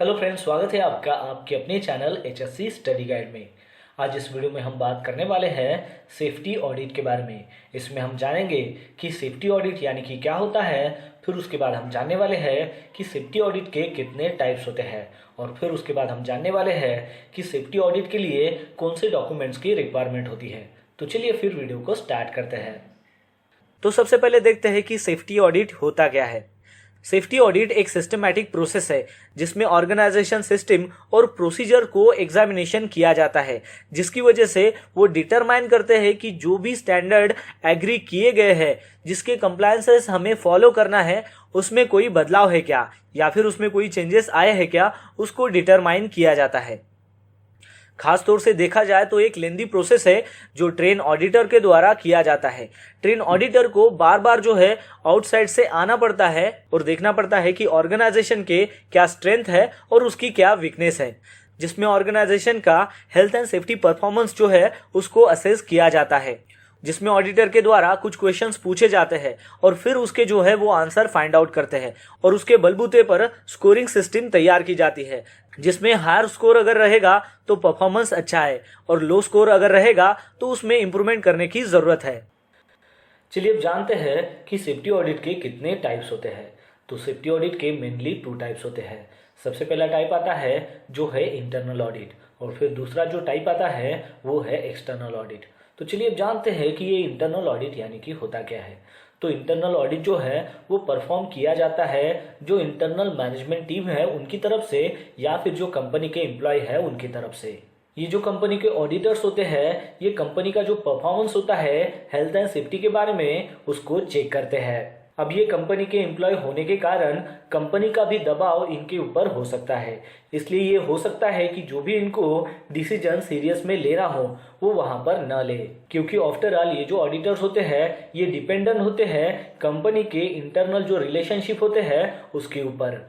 Hello friends, स्वागत है आपका आपके अपने चैनल HSC स्टडी गाइड में। आज इस वीडियो में हम बात करने वाले हैं सेफ्टी ऑडिट के बारे में। इसमें हम जानेंगे कि सेफ्टी ऑडिट यानी कि क्या होता है, फिर उसके बाद हम जानने वाले हैं कि सेफ्टी ऑडिट के कितने टाइप्स होते हैं, और फिर उसके बाद हम जानने वाले हैं कि सेफ्टी ऑडिट के लिए कौन से डॉक्यूमेंट्स की रिक्वायरमेंट होती है। तो चलिए फिर वीडियो को स्टार्ट करते हैं। तो सबसे पहले देखते हैं कि सेफ्टी ऑडिट होता क्या है। सेफ्टी ऑडिट एक सिस्टमैटिक प्रोसेस है जिसमें ऑर्गेनाइजेशन सिस्टम और प्रोसीजर को एग्जामिनेशन किया जाता है, जिसकी वजह से वो डिटरमाइन करते हैं कि जो भी स्टैंडर्ड एग्री किए गए हैं, जिसके कंप्लायंसेस हमें फॉलो करना है, उसमें कोई बदलाव है क्या या फिर उसमें कोई चेंजेस आए हैं क्या, उसको डिटरमाइन किया जाता है। खास तौर से देखा जाए तो एक लेंदी प्रोसेस है जो ट्रेन ऑडिटर के द्वारा किया जाता है। ट्रेन ऑडिटर को बार बार जो है आउटसाइड से आना पड़ता है और देखना पड़ता है कि ऑर्गेनाइजेशन के क्या स्ट्रेंथ है और उसकी क्या वीकनेस है, जिसमें ऑर्गेनाइजेशन का हेल्थ एंड सेफ्टी परफॉर्मेंस जो है उसको असेस किया जाता है, जिसमें ऑडिटर के द्वारा कुछ क्वेश्चंस पूछे जाते हैं और फिर उसके जो है वो आंसर फाइंड आउट करते हैं और उसके बलबूते पर स्कोरिंग सिस्टम तैयार की जाती है, जिसमें हायर स्कोर अगर रहेगा तो परफॉर्मेंस अच्छा है और लो स्कोर अगर रहेगा तो उसमें इंप्रूवमेंट करने की जरूरत है। चलिए अब जानते हैं कि सेफ्टी ऑडिट के कितने टाइप्स होते हैं। तो सेफ्टी ऑडिट के मेनली 2 टाइप्स होते हैं। सबसे पहला टाइप आता है जो है इंटरनल ऑडिट, और फिर दूसरा जो टाइप आता है वो है एक्सटर्नल ऑडिट। तो चलिए अब जानते हैं कि ये इंटरनल ऑडिट यानी कि होता क्या है। तो इंटरनल ऑडिट जो है वो परफॉर्म किया जाता है जो इंटरनल मैनेजमेंट टीम है उनकी तरफ से, या फिर जो कंपनी के एम्प्लॉय है उनकी तरफ से। ये जो कंपनी के ऑडिटर्स होते हैं, ये कंपनी का जो परफॉर्मेंस होता है हेल्थ एंड सेफ्टी के बारे में, उसको चेक करते हैं। अब ये कंपनी के एम्प्लॉय होने के कारण कंपनी का भी दबाव इनके ऊपर हो सकता है, इसलिए ये हो सकता है कि जो भी इनको डिसीजन सीरियस में लेना हो वो वहां पर न ले, क्योंकि आफ्टर ऑल ये जो ऑडिटर्स होते हैं ये डिपेंडेंट होते हैं कंपनी के इंटरनल जो रिलेशनशिप होते हैं उसके ऊपर।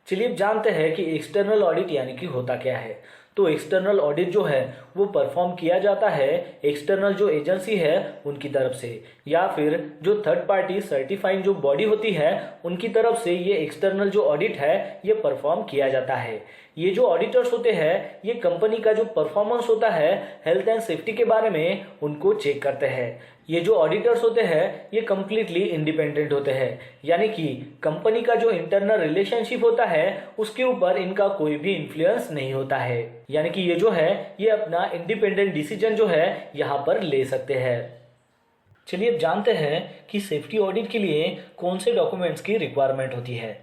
चलिए अब जानते हैं कि एक्सटर्नल ऑडिट यानी कि होता क्या है। तो एक्सटर्नल ऑडिट जो है वो परफॉर्म किया जाता है एक्सटर्नल जो एजेंसी है उनकी तरफ से, या फिर जो थर्ड पार्टी सर्टिफाइंग जो बॉडी होती है उनकी तरफ से ये एक्सटर्नल जो ऑडिट है ये परफॉर्म किया जाता है। ये जो ऑडिटर्स होते हैं ये कंपनी का जो परफॉर्मेंस होता है हेल्थ एंड सेफ्टी के बारे में उनको चेक करते हैं। ये जो ऑडिटर्स होते हैं ये कम्प्लीटली इंडिपेंडेंट होते हैं, यानी कि कंपनी का जो इंटरनल रिलेशनशिप होता है उसके ऊपर इनका कोई भी इन्फ्लुएंस नहीं होता है, यानी कि ये जो है ये अपना इंडिपेंडेंट डिसीजन जो है यहाँ पर ले सकते हैं। चलिए अब जानते हैं कि सेफ्टी ऑडिट के लिए कौन से डॉक्यूमेंट्स की रिक्वायरमेंट होती है।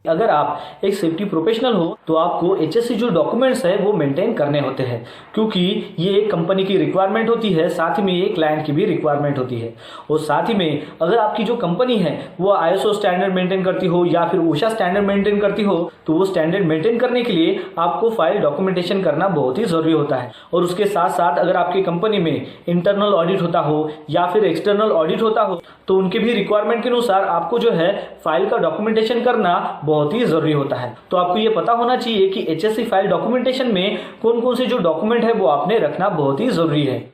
अगर आप एक सेफ्टी प्रोफेशनल हो तो आपको HSC जो डॉक्यूमेंट्स है वो मेंटेन करने होते हैं, क्योंकि ये एक कंपनी की रिक्वायरमेंट होती है, साथ ही में ये क्लाइंट की भी रिक्वायरमेंट होती है। और साथ ही में अगर आपकी जो कंपनी है वो ISO स्टैंडर्ड मेंटेन करती हो या फिर OSHA स्टैंडर्ड मेंटेन करती हो, तो वो स्टैंडर्ड मेंटेन करने के लिए आपको फाइल डॉक्यूमेंटेशन करना बहुत ही जरूरी होता है। और उसके साथ साथ अगर आपकी कंपनी में इंटरनल ऑडिट होता हो या फिर एक्सटर्नल ऑडिट होता हो तो उनके भी रिक्वायरमेंट के अनुसार आपको जो है फाइल का डॉक्यूमेंटेशन करना बहुत ही जरूरी होता है। तो आपको ये पता होना चाहिए कि HSC फाइल डॉक्यूमेंटेशन में कौन कौन से जो डॉक्यूमेंट है वो आपने रखना बहुत ही जरूरी है।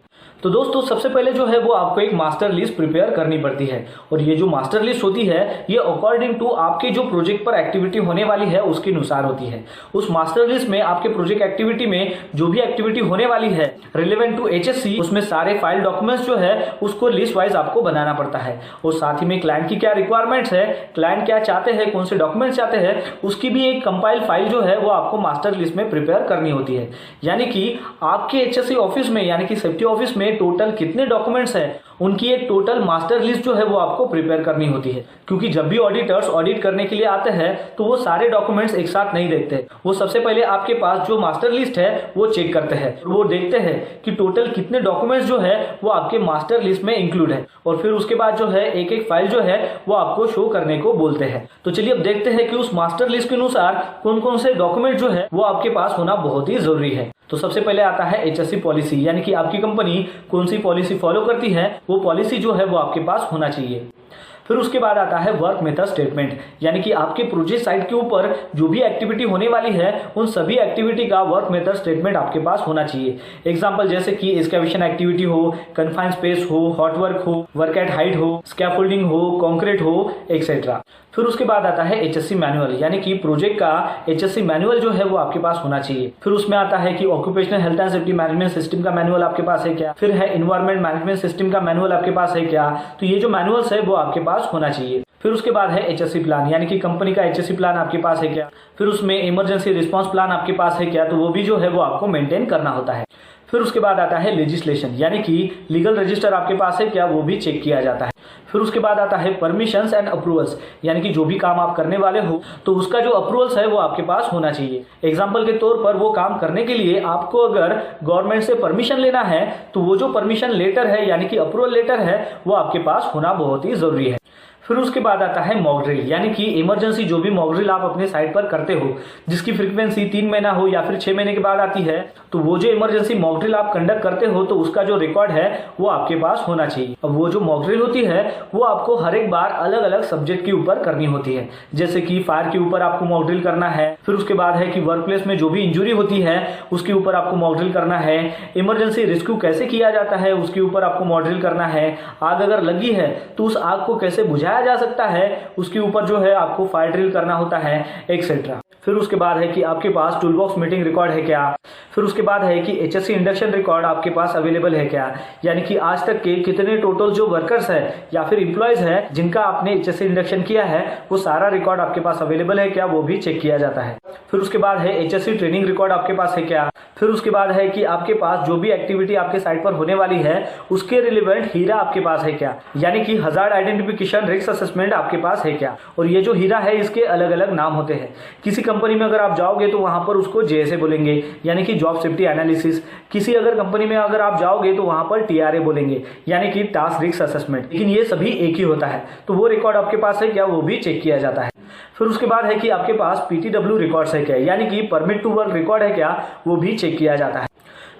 तो दोस्तों सबसे पहले जो है वो आपको एक मास्टर लिस्ट प्रिपेयर करनी पड़ती है, और ये जो मास्टर लिस्ट होती है ये अकॉर्डिंग टू आपके जो प्रोजेक्ट पर एक्टिविटी होने वाली है उसके अनुसार होती है। उस मास्टर लिस्ट में आपके प्रोजेक्ट एक्टिविटी में जो भी एक्टिविटी होने वाली है रिलेवेंट टू HSC, उसमें सारे फाइल डॉक्यूमेंट्स जो है उसको लिस्ट वाइज आपको बनाना पड़ता है। और साथ ही में क्लाइंट की क्या रिक्वायरमेंट्स है, क्लाइंट क्या चाहते हैं, कौन से डॉक्यूमेंट्स चाहते हैं, उसकी भी एक कंपाइल फाइल जो है वो आपको मास्टर लिस्ट में प्रिपेयर करनी होती है। यानी कि आपके HSC ऑफिस में यानी कि सेफ्टी ऑफिस में टोटल कितने डॉक्यूमेंट्स हैं उनकी एक टोटल मास्टर लिस्ट जो है वो आपको प्रिपेयर करनी होती है, क्योंकि जब भी ऑडिटर्स ऑडिट करने के लिए आते हैं तो वो सारे डॉक्यूमेंट्स एक साथ नहीं देखते। वो सबसे पहले आपके पास जो मास्टर लिस्ट है वो चेक करते हैं, वो देखते हैं कि टोटल कितने डॉक्यूमेंट्स जो है वो आपके मास्टर लिस्ट में इंक्लूड है, और फिर उसके बाद जो है एक एक फाइल जो है वो आपको शो करने को बोलते हैं। तो चलिए अब देखते हैं कि उस मास्टर लिस्ट के अनुसार कौन कौन से डॉक्यूमेंट जो है वो आपके पास होना बहुत ही जरूरी है। तो सबसे पहले आता है HSC पॉलिसी, यानी कि आपकी कंपनी कौन सी पॉलिसी फॉलो करती है वो पॉलिसी जो है वो आपके पास होना चाहिए। फिर उसके बाद आता है वर्क मेथड स्टेटमेंट, यानी कि आपके प्रोजेक्ट साइट के ऊपर जो भी एक्टिविटी होने वाली है उन सभी एक्टिविटी का वर्क मेथड स्टेटमेंट आपके पास होना चाहिए। एग्जांपल जैसे कि एक्सकैवेशन एक्टिविटी हो, कन्फाइंड स्पेस हो, हॉट वर्क हो, वर्क एट हाइट हो, स्कैफोल्डिंग हो, कंक्रीट हो, एक्सेट्रा। फिर उसके बाद आता है HSC मैनुअल, यानी कि प्रोजेक्ट का HSC मैनुअल जो है वो आपके पास होना चाहिए। फिर उसमें आता है कि occupational health and safety management system का मैनुअल आपके पास है क्या, फिर है एनवायरमेंट मैनेजमेंट सिस्टम का मैनुअल आपके पास है क्या, तो ये जो मैनुअल्स है वो आपके पास होना चाहिए। फिर उसके बाद है HSC प्लान, यानी कि कंपनी का HSC प्लान आपके पास है क्या, फिर उसमें इमरजेंसी रिस्पांस प्लान आपके पास है क्या, तो वो भी जो है वो आपको मेंटेन करना होता है। फिर उसके बाद आता है लेजिस्लेशन, यानी कि लीगल रजिस्टर आपके पास है क्या, वो भी चेक किया जाता है। फिर उसके बाद आता है परमिशंस एंड अप्रूवल्स, यानी कि जो भी काम आप करने वाले हो तो उसका जो अप्रूवल्स है वो आपके पास होना चाहिए। एग्जाम्पल के तौर पर वो काम करने के लिए आपको अगर गवर्नमेंट से परमिशन लेना है तो वो जो परमिशन लेटर है यानी कि अप्रूवल लेटर है वो आपके पास होना बहुत ही जरूरी है। फिर उसके बाद आता है मॉक ड्रिल, यानी कि इमरजेंसी जो भी मॉक ड्रिल आप अपने साइट पर करते हो जिसकी फ्रीक्वेंसी 3 महीना हो या फिर 6 महीने के बाद आती है, तो वो जो इमरजेंसी मॉक ड्रिल आप कंडक्ट करते हो तो उसका जो रिकॉर्ड है वो आपके पास होना चाहिए। अब वो जो मॉक ड्रिल होती है वो आपको हर एक बार अलग अलग सब्जेक्ट के ऊपर करनी होती है, जैसे कि फायर के ऊपर आपको मॉक ड्रिल करना है, फिर उसके बाद है कि वर्क प्लेस में जो भी इंजुरी होती है उसके ऊपर आपको मॉक ड्रिल करना है, इमरजेंसी रेस्क्यू कैसे किया जाता है उसके ऊपर आपको मॉक ड्रिल करना है, आग अगर लगी है तो उस आग को कैसे बुझाया जा सकता है उसके ऊपर जो है आपको फायर ड्रिल करना होता है, एक्सेट्रा। फिर उसके बाद है कि आपके पास टूल बॉक्स मीटिंग रिकॉर्ड है क्या, फिर उसके बाद है कि HSC इंडक्शन रिकॉर्ड आपके पास अवेलेबल है क्या, यानी कि आज तक के कितने टोटल जो वर्कर्स है या फिर एम्प्लॉयज है जिनका आपने HSC इंडक्शन किया है वो सारा रिकॉर्ड आपके पास अवेलेबल है क्या, वो भी चेक किया जाता है। फिर उसके बाद है HSC ट्रेनिंग रिकॉर्ड आपके पास है क्या, फिर उसके बाद है कि आपके पास जो भी एक्टिविटी आपके साइट पर होने वाली है उसके रिलेवेंट हीरा आपके पास है क्या, यानी कि हजार्ड आइडेंटिफिकेशन रिस्क असेसमेंट आपके पास है क्या। और ये जो हीरा है इसके अलग अलग नाम होते हैं। किसी कंपनी में अगर आप जाओगे तो वहां पर उसको JSA बोलेंगे, यानी कि जॉब सेफ्टी एनालिसिस। किसी अगर कंपनी में अगर आप जाओगे तो वहां पर TRA बोलेंगे, यानी कि टास्क रिस्क असेसमेंट, लेकिन ये सभी एक ही होता है। तो वो रिकॉर्ड आपके पास है क्या, वो भी चेक किया जाता है। फिर उसके बाद है कि आपके पास PTW रिकॉर्ड्स है क्या, यानी कि परमिट टू वर्क रिकॉर्ड है क्या, वो भी चेक किया जाता है।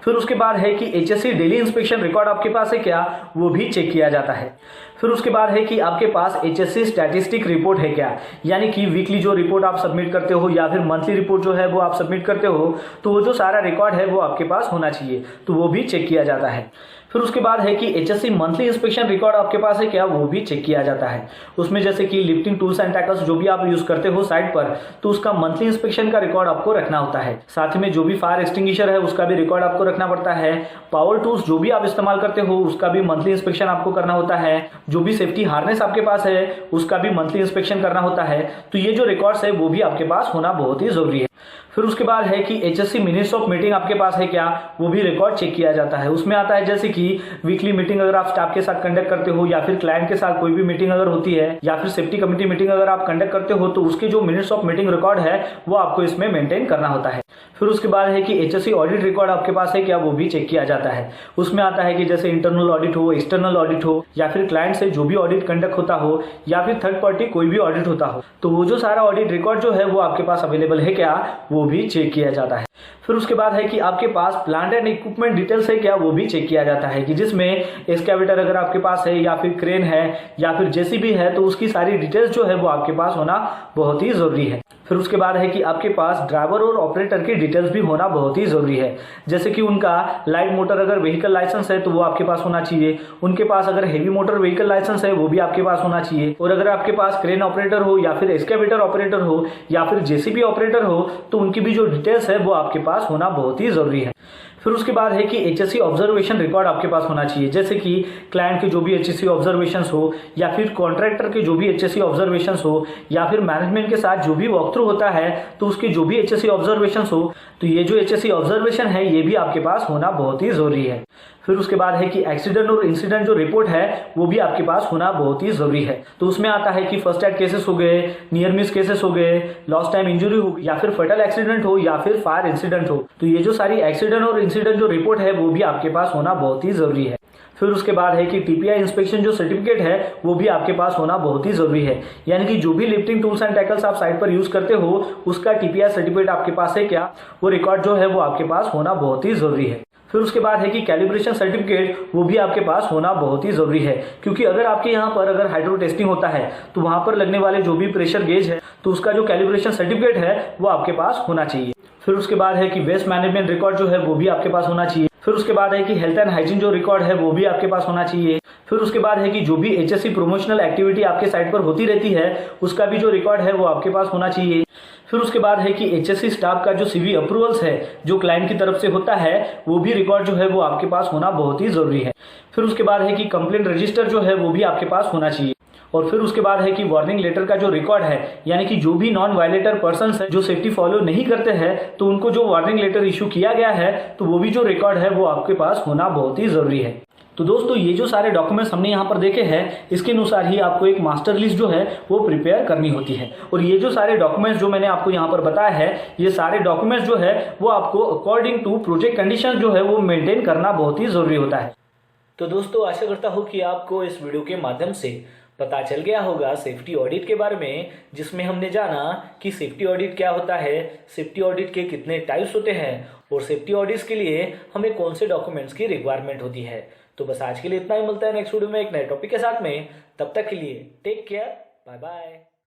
फिर उसके बाद है कि HSC डेली इंस्पेक्शन रिकॉर्ड आपके पास है क्या, वो भी चेक किया जाता है। फिर उसके बाद है कि आपके पास HSC स्टैटिस्टिक रिपोर्ट है क्या, यानी कि वीकली जो रिपोर्ट आप सबमिट करते हो या फिर मंथली रिपोर्ट जो है वो आप सबमिट करते हो तो वो जो सारा रिकॉर्ड है वो आपके पास होना चाहिए, तो वो भी चेक किया जाता है। फिर उसके बाद है कि HSC मंथली इंस्पेक्शन रिकॉर्ड आपके पास है क्या, वो भी चेक किया जाता है। उसमें जैसे कि लिफ्टिंग टूल्स एंड टैकल्स जो भी आप यूज करते हो साइट पर तो उसका मंथली इंस्पेक्शन का रिकॉर्ड आपको रखना होता है। साथ में जो भी फायर एक्सटिंग्विशर है उसका भी रिकॉर्ड आपको रखना पड़ता है। पावर टूल्स जो भी आप इस्तेमाल करते हो उसका भी मंथली इंस्पेक्शन आपको करना होता है। जो भी सेफ्टी हार्नेस आपके पास है उसका भी मंथली इंस्पेक्शन करना होता है। तो ये जो रिकॉर्ड्स है वो भी आपके पास होना बहुत ही जरूरी है। फिर उसके बाद है कि HSC मिनट्स ऑफ मीटिंग आपके पास है क्या, वो भी रिकॉर्ड चेक किया जाता है। उसमें आता है जैसे कि वीकली मीटिंग अगर आप स्टाफ के साथ कंडक्ट करते हो या फिर क्लाइंट के साथ कोई भी मीटिंग अगर होती है या फिर सेफ्टी कमेटी मीटिंग अगर आप कंडक्ट करते हो तो उसके जो मिनट्स ऑफ मीटिंग रिकॉर्ड है वो आपको इसमें मेंटेन करना होता है। फिर उसके बाद है कि HSC ऑडिट रिकॉर्ड आपके पास है क्या, वो भी चेक किया जाता है। उसमें आता है कि जैसे इंटरनल ऑडिट हो, एक्सटर्नल ऑडिट हो या फिर क्लाइंट से जो भी ऑडिट कंडक्ट होता हो या फिर थर्ड पार्टी कोई भी ऑडिट होता हो तो वो जो सारा ऑडिट रिकॉर्ड जो है वो आपके पास अवेलेबल है क्या, वो भी चेक किया जाता है। फिर उसके बाद है कि आपके पास प्लांट एंड इक्विपमेंट डिटेल्स है क्या, वो भी चेक किया जाता है कि जिसमें एक्सकैवेटर अगर आपके पास है या फिर क्रेन है या फिर JCB है तो उसकी सारी डिटेल्स जो है वो आपके पास होना बहुत ही जरूरी है। फिर उसके बाद है कि आपके पास ड्राइवर और ऑपरेटर की डिटेल्स भी होना बहुत ही जरूरी है, जैसे कि उनका लाइट मोटर अगर व्हीकल लाइसेंस है तो वो आपके पास होना चाहिए, उनके पास अगर हेवी मोटर व्हीकल लाइसेंस है वो भी आपके पास होना चाहिए, और अगर आपके पास क्रेन ऑपरेटर हो या फिर एक्सकैवेटर ऑपरेटर हो या फिर JCB ऑपरेटर हो तो उनकी भी जो डिटेल्स है वो आपके पास होना बहुत ही जरूरी है। फिर उसके बाद है कि HSC ऑब्जर्वेशन रिकॉर्ड आपके पास होना चाहिए, जैसे कि क्लाइंट के जो भी HSC ऑब्जर्वेशंस हो या फिर कॉन्ट्रैक्टर के जो भी HSC ऑब्जर्वेशंस हो या फिर मैनेजमेंट के साथ जो भी वॉक थ्रू होता है तो उसके जो भी HSC ऑब्जर्वेशंस हो तो ये जो HSC ऑब्जर्वेशन है ये भी आपके पास होना बहुत ही जरूरी है। फिर उसके बाद है कि एक्सीडेंट और इंसिडेंट जो रिपोर्ट है वो भी आपके पास होना बहुत ही जरूरी है। तो उसमें आता है कि फर्स्ट एड केसेस हो गए, नियर मिस केसेस हो गए, लॉस्ट टाइम इंजरी हो या फिर फटल एक्सीडेंट हो या फिर फायर इंसिडेंट हो, तो ये जो सारी एक्सीडेंट और इंसिडेंट जो रिपोर्ट है वो भी आपके पास होना बहुत ही जरूरी है। फिर उसके बाद है कि TPI इंस्पेक्शन जो सर्टिफिकेट है वो भी आपके पास होना बहुत ही जरूरी है, यानी कि जो भी लिफ्टिंग टूल्स एंड टैकल्स आप साइट पर यूज करते हो उसका TPI सर्टिफिकेट आपके पास है क्या, वो रिकॉर्ड जो है वो आपके पास होना बहुत ही जरूरी है। फिर उसके बाद है कि कैलिब्रेशन सर्टिफिकेट वो भी आपके पास होना बहुत ही जरूरी है, क्योंकि अगर आपके यहाँ पर अगर हाइड्रो टेस्टिंग होता है तो वहां पर लगने वाले जो भी प्रेशर गेज है तो उसका जो कैलिब्रेशन सर्टिफिकेट है वो आपके पास होना चाहिए। फिर उसके बाद है कि वेस्ट मैनेजमेंट रिकॉर्ड जो है वो भी आपके पास होना चाहिए। फिर उसके बाद है कि हेल्थ एंड हाइजीन जो रिकॉर्ड है वो भी आपके पास होना चाहिए। फिर उसके बाद है कि जो भी एचएससी प्रमोशनल एक्टिविटी आपके साइट पर होती रहती है उसका भी जो रिकॉर्ड है वो आपके पास होना चाहिए। फिर उसके बाद है कि एचएससी स्टाफ का जो सीवी अप्रूवल्स है जो क्लाइंट की तरफ से होता है वो भी रिकॉर्ड जो है वो आपके पास होना बहुत ही जरूरी है। फिर उसके बाद है कि कंप्लेंट रजिस्टर जो है वो भी आपके पास होना चाहिए। और फिर उसके बाद है कि वार्निंग लेटर का जो रिकॉर्ड है, यानी कि जो भी नॉन वायलेटर पर्सन है जो सेफ्टी फॉलो नहीं करते हैं तो उनको जो वार्निंग लेटर इशू किया गया है तो वो भी जो रिकॉर्ड है वो आपके पास होना बहुत ही जरूरी है। तो दोस्तों ये जो सारे डॉक्यूमेंट्स हमने यहाँ पर देखे हैं इसके अनुसार ही आपको एक मास्टर लिस्ट जो है वो प्रिपेयर करनी होती है। और ये जो सारे डॉक्यूमेंट्स जो मैंने आपको यहाँ पर बताया है ये सारे डॉक्यूमेंट्स जो है वो आपको अकॉर्डिंग टू प्रोजेक्ट कंडीशन जो है वो मेंटेन करना बहुत ही जरूरी होता है। तो दोस्तों आशा करता हूँ कि आपको इस वीडियो के माध्यम से पता चल गया होगा सेफ्टी ऑडिट के बारे में, जिसमें हमने जाना कि सेफ्टी ऑडिट क्या होता है, सेफ्टी ऑडिट के कितने टाइप्स होते हैं और सेफ्टी ऑडिट्स के लिए हमें कौन से डॉक्यूमेंट्स की रिक्वायरमेंट होती है। तो बस आज के लिए इतना ही, मिलता है नेक्स्ट वीडियो में एक नए टॉपिक के साथ में। तब तक के लिए टेक केयर, बाय बाय।